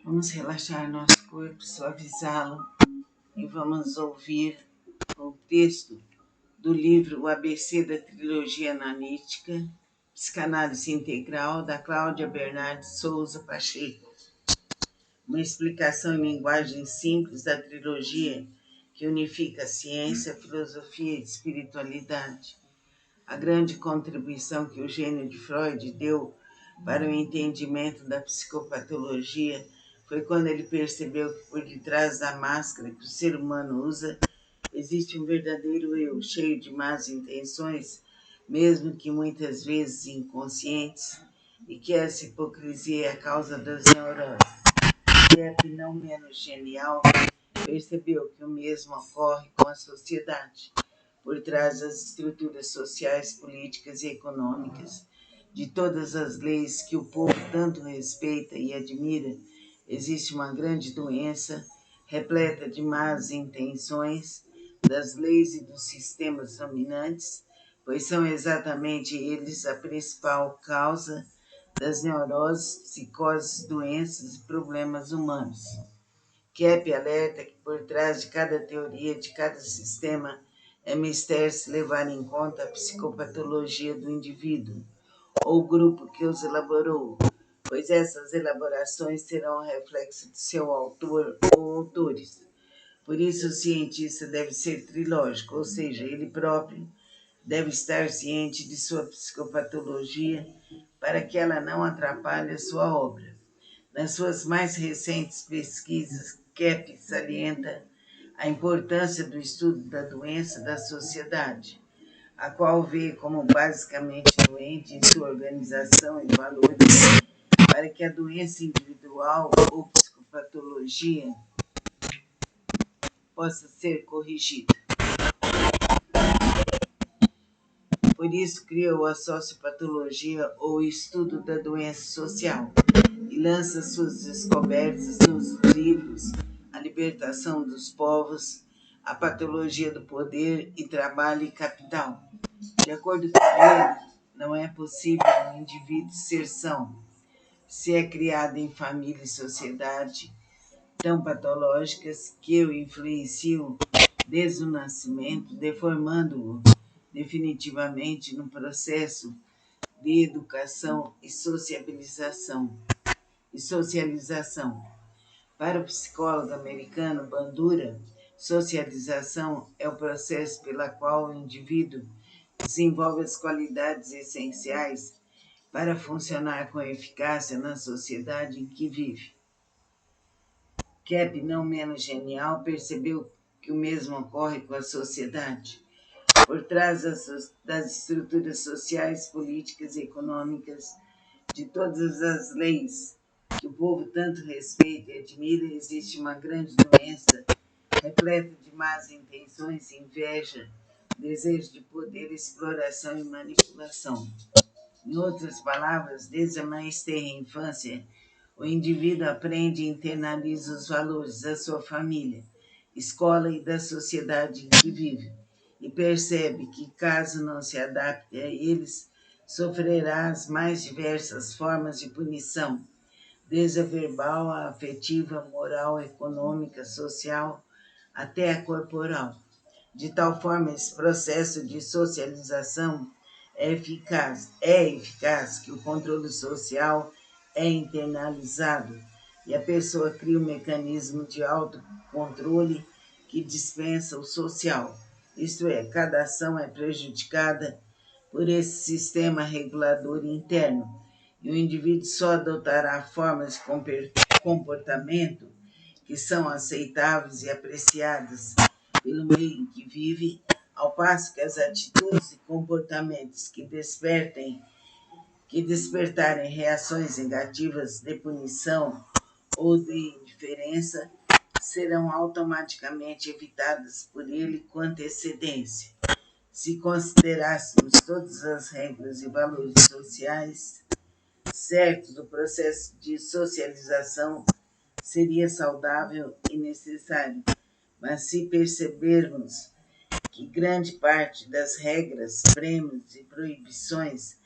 Vamos relaxar nosso corpo, suavizá-lo e vamos ouvir o texto do livro O ABC da Trilogia Analítica, Psicanálise Integral, da Cláudia Bernardes Souza Pacheco. Uma explicação em linguagem simples da trilogia que unifica ciência, filosofia e espiritualidade. A grande contribuição que o gênio de Freud deu para o entendimento da psicopatologia foi quando ele percebeu que por detrás da máscara que o ser humano usa existe um verdadeiro eu, cheio de más intenções, mesmo que muitas vezes inconscientes, e que essa hipocrisia é a causa das neuroses. Jeff, não menos genial, percebeu que o mesmo ocorre com a sociedade. Por trás das estruturas sociais, políticas e econômicas, de todas as leis que o povo tanto respeita e admira, existe uma grande doença repleta de más intenções das leis e dos sistemas dominantes, pois são exatamente eles a principal causa das neuroses, psicoses, doenças e problemas humanos. Kepp alerta que por trás de cada teoria, de cada sistema, é mister se levar em conta a psicopatologia do indivíduo ou grupo que os elaborou, pois essas elaborações serão reflexo de seu autor ou autores. Por isso, o cientista deve ser trilógico, ou seja, ele próprio deve estar ciente de sua psicopatologia para que ela não atrapalhe a sua obra. Nas suas mais recentes pesquisas, Kepp salienta a importância do estudo da doença da sociedade, a qual vê como basicamente doente em sua organização e valores, para que a doença individual ou psicopatologia possa ser corrigida. Por isso, criou a sociopatologia ou estudo da doença social e lança suas descobertas nos livros A Libertação dos Povos, A Patologia do Poder e Trabalho e Capital. De acordo com ele, não é possível um indivíduo ser são, se é criado em família e sociedade tão patológicas que o influenciam desde o nascimento, deformando-o definitivamente no processo de educação e socialização. Para o psicólogo americano Bandura, socialização é o processo pela qual o indivíduo desenvolve as qualidades essenciais para funcionar com eficácia na sociedade em que vive. Kepp, não menos genial, percebeu que o mesmo ocorre com a sociedade. Por trás das estruturas sociais, políticas e econômicas, de todas as leis que o povo tanto respeita e admira, existe uma grande doença repleta de más intenções, inveja, desejo de poder, exploração e manipulação. Em outras palavras, desde a mais tenra infância, o indivíduo aprende e internaliza os valores da sua família, escola e da sociedade em que vive, e percebe que, caso não se adapte a eles, sofrerá as mais diversas formas de punição, desde a verbal, a afetiva, moral, econômica, social, até a corporal. De tal forma, esse processo de socialização é eficaz que o controle social é internalizado e a pessoa cria um mecanismo de autocontrole que dispensa o social. Isto é, cada ação é prejudicada por esse sistema regulador interno e o indivíduo só adotará formas de comportamento que são aceitáveis e apreciadas pelo meio em que vive, ao passo que as atitudes e comportamentos que despertarem reações negativas de punição ou de indiferença serão automaticamente evitadas por ele com antecedência. Se considerássemos todas as regras e valores sociais certos, o processo de socialização seria saudável e necessário. Mas se percebermos que grande parte das regras, prêmios e proibições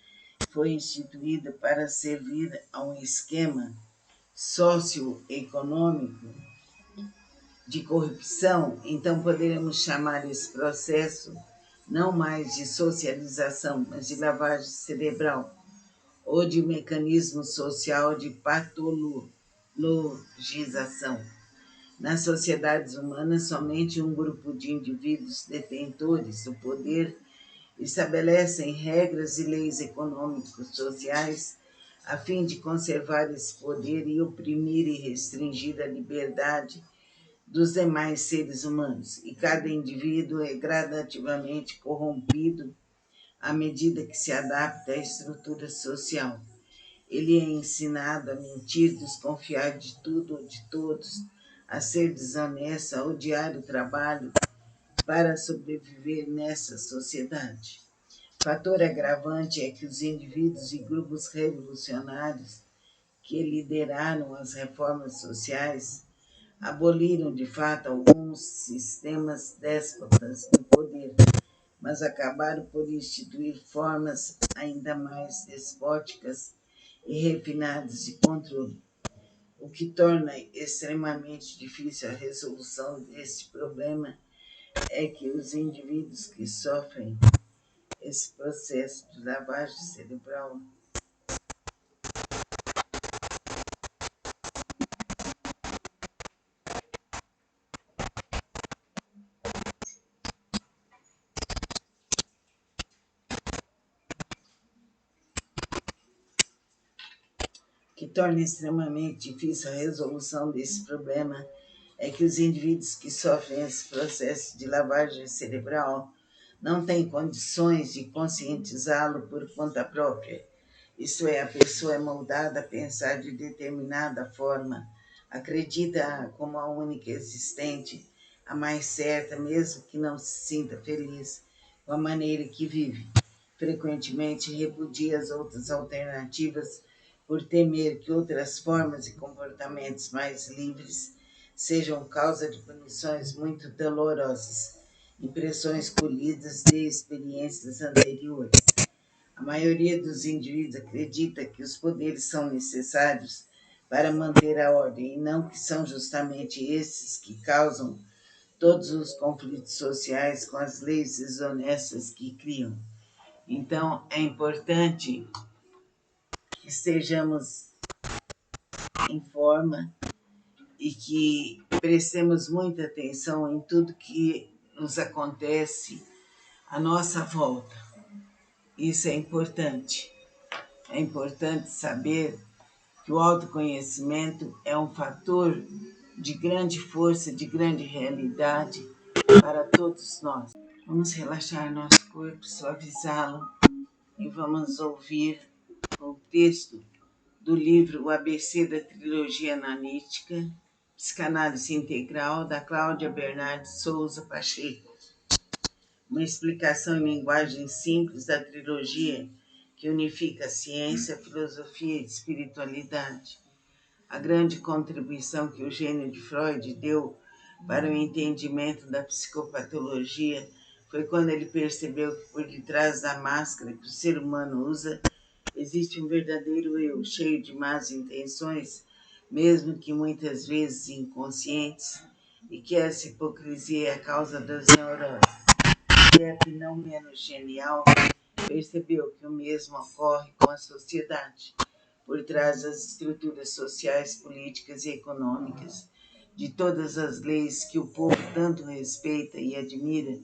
foi instituída para servir a um esquema socioeconômico de corrupção, então poderemos chamar esse processo não mais de socialização, mas de lavagem cerebral, ou de mecanismo social de patologização. Nas sociedades humanas, somente um grupo de indivíduos detentores do poder estabelecem regras e leis econômicos sociais a fim de conservar esse poder e oprimir e restringir a liberdade dos demais seres humanos, e cada indivíduo é gradativamente corrompido à medida que se adapta à estrutura social. Ele é ensinado a mentir, desconfiar de tudo ou de todos, a ser desonesto, a odiar o trabalho para sobreviver nessa sociedade. Fator agravante é que os indivíduos e grupos revolucionários que lideraram as reformas sociais aboliram de fato alguns sistemas déspotas do poder, mas acabaram por instituir formas ainda mais despóticas e refinadas de controle, o que torna extremamente difícil a resolução deste problema é que os indivíduos que sofrem esse processo de lavagem cerebral que torna extremamente difícil a resolução desse problema é que os indivíduos que sofrem esse processo de lavagem cerebral não têm condições de conscientizá-lo por conta própria. Isso é, a pessoa é moldada a pensar de determinada forma, acredita como a única existente, a mais certa, mesmo que não se sinta feliz com a maneira que vive. Frequentemente repudia as outras alternativas por temer que outras formas e comportamentos mais livres sejam causa de punições muito dolorosas, impressões colhidas de experiências anteriores. A maioria dos indivíduos acredita que os poderes são necessários para manter a ordem e não que são justamente esses que causam todos os conflitos sociais com as leis desonestas que criam. Então, é importante que estejamos em forma e que prestemos muita atenção em tudo que nos acontece à nossa volta. Isso é importante. É importante saber que o autoconhecimento é um fator de grande força, de grande realidade para todos nós. Vamos relaxar nosso corpo, suavizá-lo e vamos ouvir o texto do livro O ABC da Trilogia Analítica, Psicanálise Integral, da Cláudia Bernardes Souza Pacheco. Uma explicação em linguagem simples da trilogia que unifica ciência, filosofia e espiritualidade. A grande contribuição que o gênio de Freud deu para o entendimento da psicopatologia foi quando ele percebeu que por detrás da máscara que o ser humano usa existe um verdadeiro eu, cheio de más intenções, mesmo que muitas vezes inconscientes, e que essa hipocrisia é a causa das neuroses. Jeff, não menos genial, percebeu que o mesmo ocorre com a sociedade. Por trás das estruturas sociais, políticas e econômicas, de todas as leis que o povo tanto respeita e admira,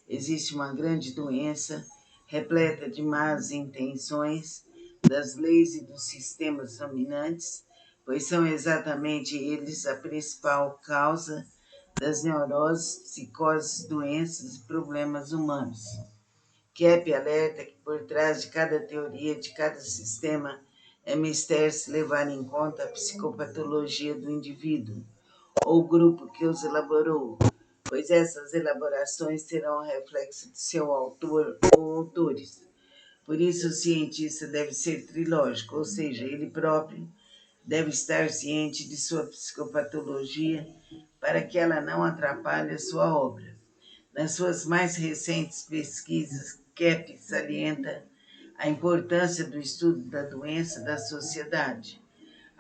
existe uma grande doença repleta de más intenções das leis e dos sistemas dominantes, pois são exatamente eles a principal causa das neuroses, psicoses, doenças e problemas humanos. Kepp alerta que por trás de cada teoria, de cada sistema, é mister se levar em conta a psicopatologia do indivíduo ou grupo que os elaborou, pois essas elaborações serão reflexo de seu autor ou autores. Por isso, o cientista deve ser trilógico, ou seja, ele próprio deve estar ciente de sua psicopatologia para que ela não atrapalhe a sua obra. Nas suas mais recentes pesquisas, Kepp salienta a importância do estudo da doença da sociedade.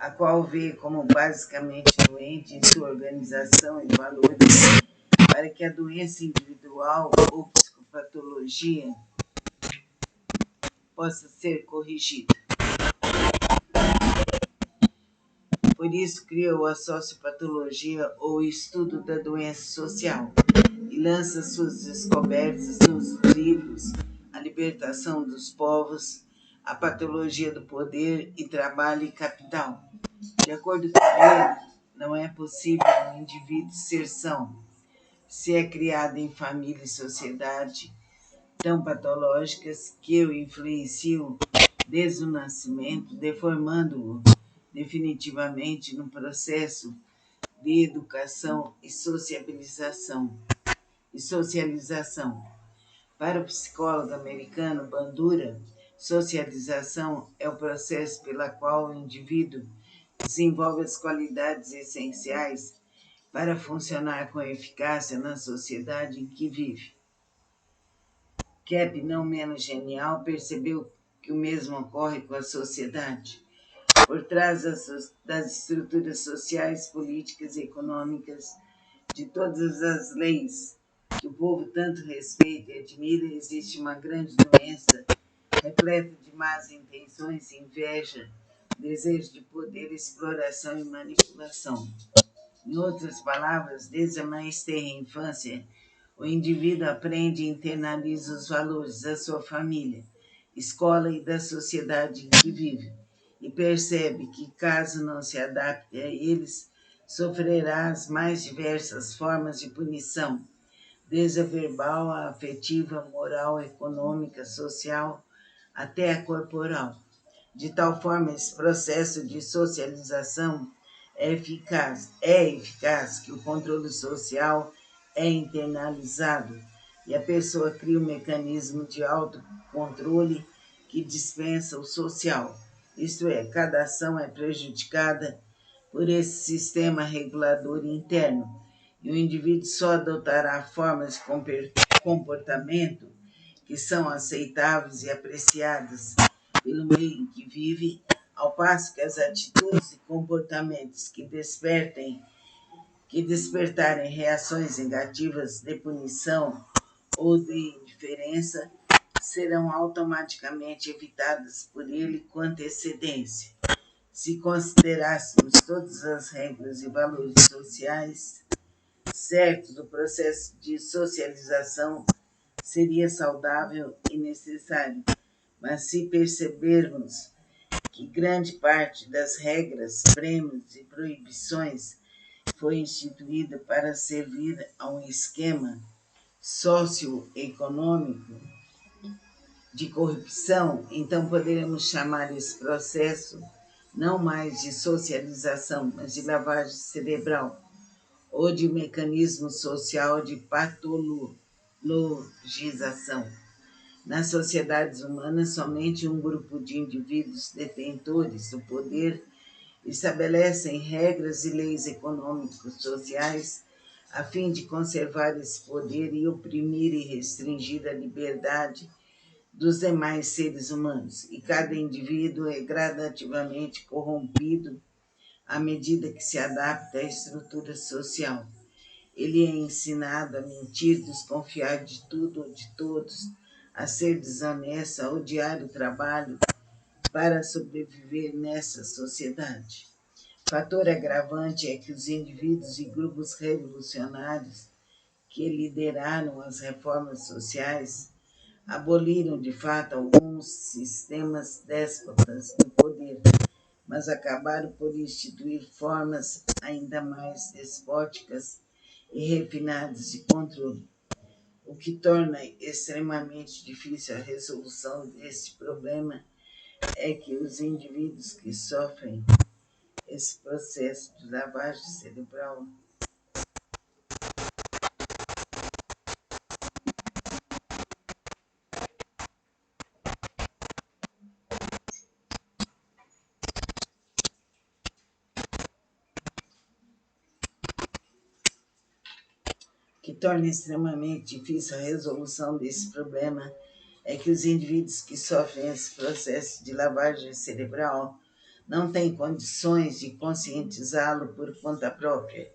a qual vê como basicamente doente em sua organização e valores, para que a doença individual ou psicopatologia possa ser corrigida. Por isso, criou a sociopatologia ou estudo da doença social e lança suas descobertas nos livros A Libertação dos Povos, A Patologia do Poder e Trabalho e Capital. De acordo com ele, não é possível um indivíduo ser são, se é criado em família e sociedade tão patológicas que o influenciam desde o nascimento, deformando-o definitivamente no processo de educação e socialização. Para o psicólogo americano Bandura, socialização é o processo pela qual o indivíduo desenvolve as qualidades essenciais para funcionar com eficácia na sociedade em que vive. Kep, não menos genial, percebeu que o mesmo ocorre com a sociedade. Por trás das estruturas sociais, políticas e econômicas, de todas as leis que o povo tanto respeita e admira, existe uma grande doença repleta de más intenções, inveja, desejo de poder, exploração e manipulação. Em outras palavras, desde a mais tenra infância, o indivíduo aprende e internaliza os valores da sua família, escola e da sociedade em que vive, e percebe que, caso não se adapte a eles, sofrerá as mais diversas formas de punição, desde a verbal, a afetiva, moral, econômica, social, até a corporal. De tal forma, esse processo de socialização é eficaz que o controle social é internalizado e a pessoa cria um mecanismo de autocontrole que dispensa o social. Isto é, cada ação é prejudicada por esse sistema regulador interno e o indivíduo só adotará formas de comportamento que são aceitáveis e apreciadas pelo meio em que vive, ao passo que as atitudes e comportamentos que despertarem reações negativas de punição ou de indiferença serão automaticamente evitadas por ele com antecedência. Se considerássemos todas as regras e valores sociais certos, o processo de socialização seria saudável e necessário. Mas se percebermos que grande parte das regras, prêmios e proibições foi instituída para servir a um esquema socioeconômico de corrupção, então poderemos chamar esse processo não mais de socialização, mas de lavagem cerebral, ou de mecanismo social de patologização. Nas sociedades humanas, somente um grupo de indivíduos detentores do poder estabelecem regras e leis econômicos sociais a fim de conservar esse poder e oprimir e restringir a liberdade dos demais seres humanos. E cada indivíduo é gradativamente corrompido à medida que se adapta à estrutura social. Ele é ensinado a mentir, desconfiar de tudo ou de todos, a ser desonesto, a odiar o trabalho para sobreviver nessa sociedade. Fator agravante é que os indivíduos e grupos revolucionários que lideraram as reformas sociais aboliram de fato alguns sistemas déspotas do poder, mas acabaram por instituir formas ainda mais despóticas e refinadas de controle, o que torna extremamente difícil a resolução deste problema é que os indivíduos que sofrem esse processo de lavagem cerebral que torna extremamente difícil a resolução desse problema é que os indivíduos que sofrem esse processo de lavagem cerebral não tem condições de conscientizá-lo por conta própria.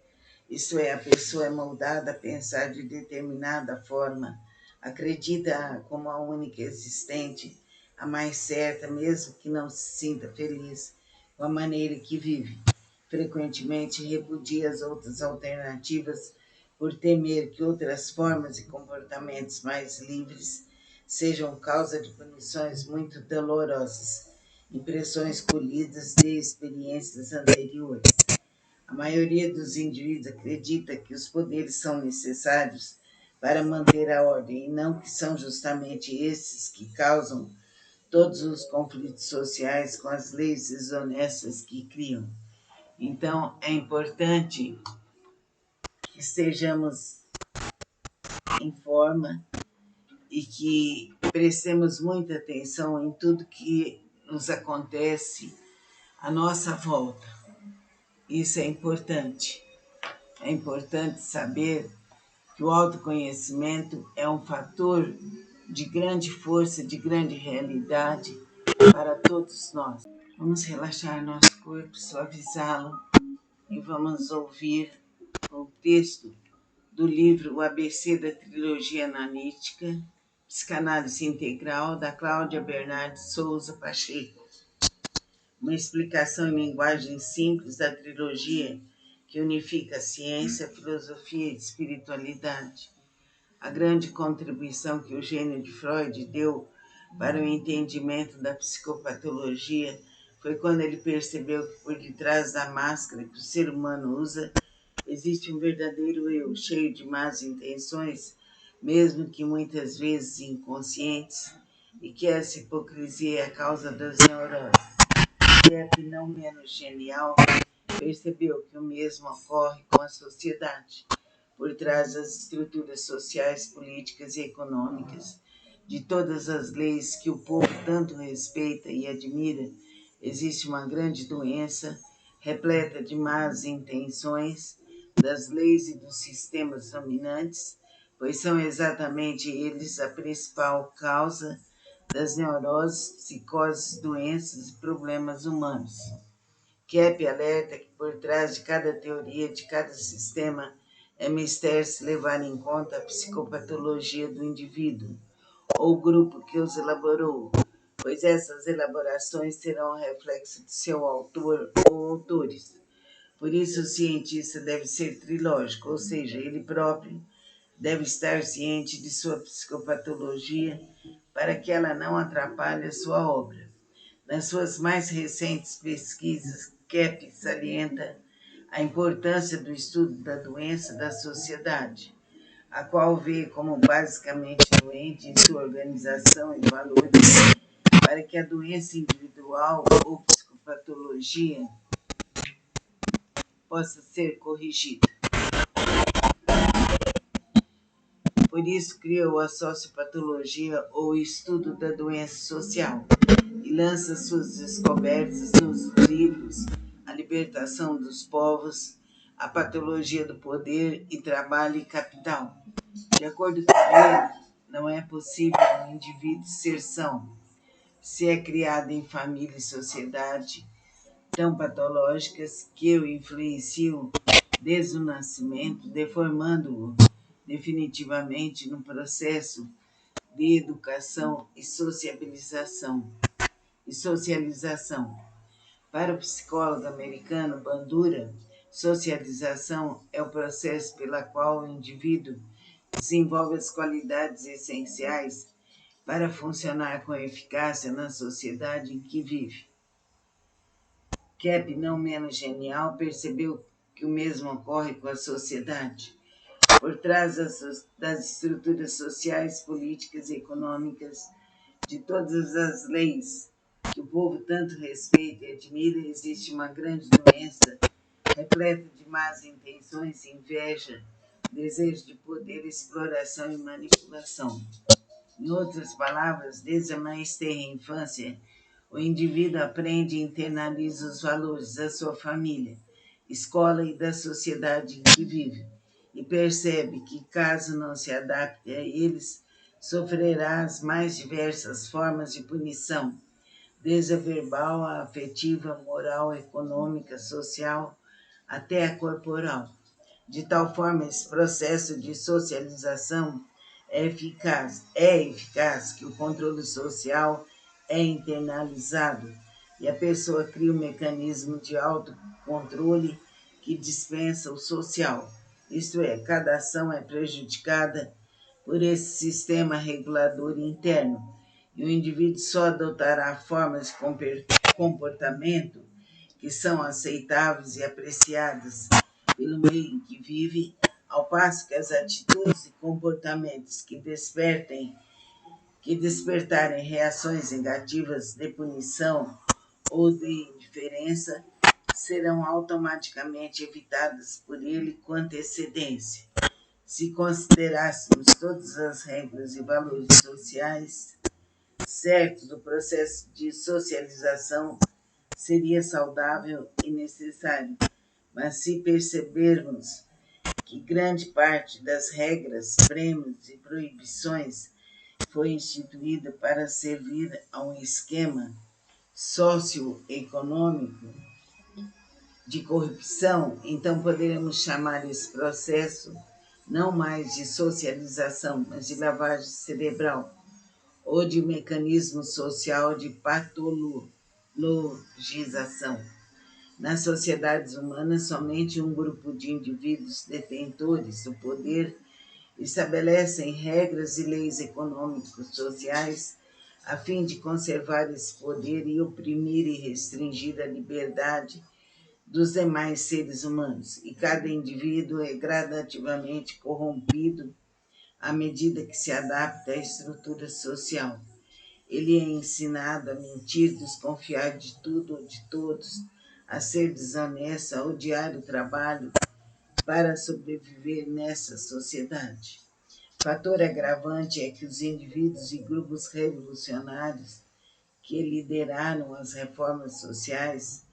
Isto é, a pessoa é moldada a pensar de determinada forma, acredita como a única existente, a mais certa, mesmo que não se sinta feliz com a maneira que vive. Frequentemente repudia as outras alternativas por temer que outras formas e comportamentos mais livres sejam causa de punições muito dolorosas, impressões colhidas de experiências anteriores. A maioria dos indivíduos acredita que os poderes são necessários para manter a ordem e não que são justamente esses que causam todos os conflitos sociais com as leis desonestas que criam. Então, é importante que estejamos em forma e que prestemos muita atenção em tudo que nos acontece à nossa volta. Isso é importante. É importante saber que o autoconhecimento é um fator de grande força, de grande realidade para todos nós. Vamos relaxar nosso corpo, suavizá-lo e vamos ouvir o texto do livro O ABC da Trilogia Analítica, Psicanálise Integral, da Cláudia Bernardes Souza Pacheco. Uma explicação em linguagem simples da trilogia que unifica ciência, filosofia e espiritualidade. A grande contribuição que o gênio de Freud deu para o entendimento da psicopatologia foi quando ele percebeu que por detrás da máscara que o ser humano usa existe um verdadeiro eu, cheio de más intenções, mesmo que muitas vezes inconscientes, e que essa hipocrisia é a causa das neuroses. Jeff, não menos genial, percebeu que o mesmo ocorre com a sociedade. Por trás das estruturas sociais, políticas e econômicas, de todas as leis que o povo tanto respeita e admira, existe uma grande doença repleta de más intenções das leis e dos sistemas dominantes, pois são exatamente eles a principal causa das neuroses, psicoses, doenças e problemas humanos. Kepp alerta que por trás de cada teoria, de cada sistema, é mister se levar em conta a psicopatologia do indivíduo ou grupo que os elaborou, pois essas elaborações serão reflexo de seu autor ou autores. Por isso, o cientista deve ser trilógico, ou seja, ele próprio deve estar ciente de sua psicopatologia para que ela não atrapalhe a sua obra. Nas suas mais recentes pesquisas, Kepp salienta a importância do estudo da doença da sociedade, a qual vê como basicamente doente em sua organização e valores, para que a doença individual ou psicopatologia possa ser corrigida. Por isso criou a sociopatologia ou estudo da doença social e lança suas descobertas nos livros A Libertação dos Povos, A Patologia do Poder e Trabalho e Capital. De acordo com ele, não é possível um indivíduo ser são, se é criado em família e sociedade tão patológicas que o influenciam desde o nascimento, deformando-o definitivamente no processo de educação e socialização. Para o psicólogo americano Bandura, socialização é o processo pela qual o indivíduo desenvolve as qualidades essenciais para funcionar com eficácia na sociedade em que vive. Kepp, não menos genial, percebeu que o mesmo ocorre com a sociedade. Por trás das estruturas sociais, políticas e econômicas, de todas as leis que o povo tanto respeita e admira, existe uma grande doença repleta de más intenções, inveja, desejo de poder, exploração e manipulação. Em outras palavras, desde a mais tenra infância, o indivíduo aprende e internaliza os valores da sua família, escola e da sociedade em que vive, e percebe que, caso não se adapte a eles, sofrerá as mais diversas formas de punição, desde a verbal, a afetiva, moral, econômica, social, até a corporal. De tal forma, esse processo de socialização é eficaz que o controle social é internalizado e a pessoa cria um mecanismo de autocontrole que dispensa o social. Isto é, cada ação é prejudicada por esse sistema regulador interno e o indivíduo só adotará formas de comportamento que são aceitáveis e apreciadas pelo meio em que vive, ao passo que as atitudes e comportamentos que despertarem reações negativas de punição ou de indiferença serão automaticamente evitadas por ele com antecedência. Se considerássemos todas as regras e valores sociais certos, o processo de socialização seria saudável e necessário. Mas se percebermos que grande parte das regras, prêmios e proibições foi instituída para servir a um esquema socioeconômico de corrupção, então poderemos chamar esse processo não mais de socialização, mas de lavagem cerebral ou de mecanismo social de patologização. Nas sociedades humanas, somente um grupo de indivíduos detentores do poder estabelecem regras e leis econômicos sociais a fim de conservar esse poder e oprimir e restringir a liberdade dos demais seres humanos, e cada indivíduo é gradativamente corrompido à medida que se adapta à estrutura social. Ele é ensinado a mentir, desconfiar de tudo ou de todos, a ser desonesto, a odiar o trabalho para sobreviver nessa sociedade. Fator agravante é que os indivíduos e grupos revolucionários que lideraram as reformas sociais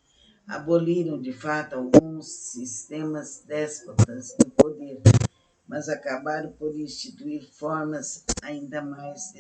aboliram de fato alguns sistemas déspotas do poder, mas acabaram por instituir formas ainda mais